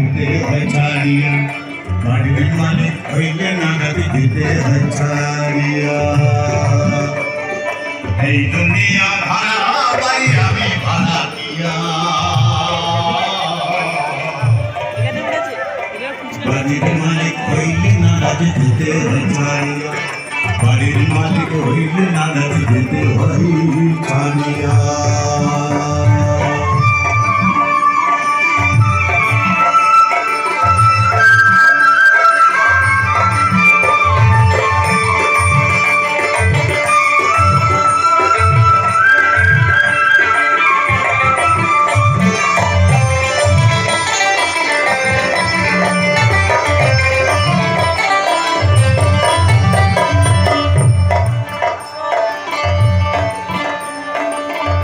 দিতে হয় ছাড়িয়া, বাড়ির মালিক হইলে নাগাদ দিতে হয় ছাড়িয়া। এই দুনিয়া ভাড়া বাড়ি আমি ভাড়াটিয়া, বাড়ির মালিক হইলে নাগাদ দিতে হয় ছাড়িয়া, বাড়ির মালিক হইলে নাগাদ দিতে হয় ছাড়িয়া।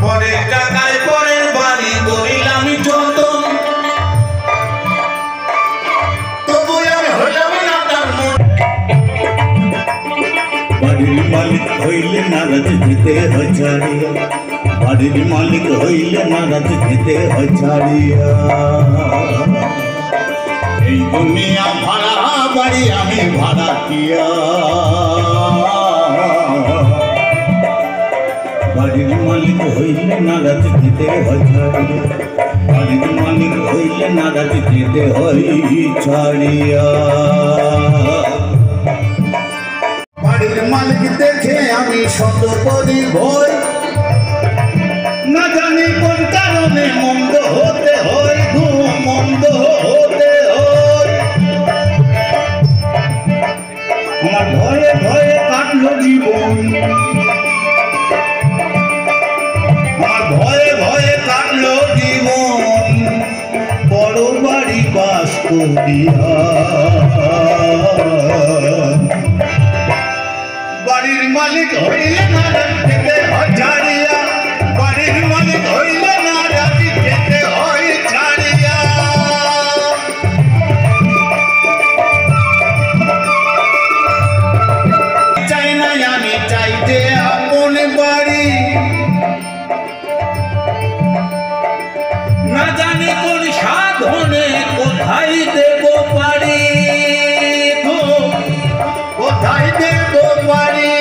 পরের টাকায় পরের বাড়ি করিলাম যত, তবু আমি হইলাম না তার মন। বাড়ির মালিক হইলে নারাজ দিতে হয় ছাড়িয়া, বাড়ির মালিক হইলে নারাজ দিতে হয় ছাড়িয়া। এই দুনিয়া ভাড়া বাড়ি আমি ভাড়াটিয়া, বাড়ির মালিক হইলে নারাজ দিতে হয় ছাড়িয়া, বাড়ির মালিক হইলে নারাজ দিতে হয় ছাড়িয়া। বাড়ির মালিক দেখে আমি শত করি ভয়, না জানি কোন কারণে মন্দ হতে হয়, মন্দ হতে হয়। আমার ভয়ে ভয়ে কাটলো জীবন, ভয়ে ভয়ে কাটলো জীবন, বড় বাড়ি বাস করিয়া। বাড়ির মালিক হইলে নারাজ দিতে হয় ছাড়িয়া, বাড়ির মালিক হইলে নারাজ দিতে হয় ছাড়িয়া। চাই না আমি চাইতে আপন বাড়ি, না জানি কোন সাধনে কোথায় দেব পারি, কোথায় দেব পারি।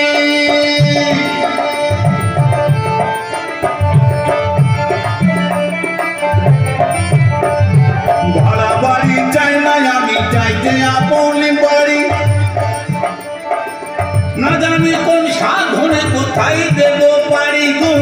ভাড়া বাড়ি চাই না আমি চাইতে আপন বাড়ি, না জানি কোন সাধনে কোথায় দেব পারি গো।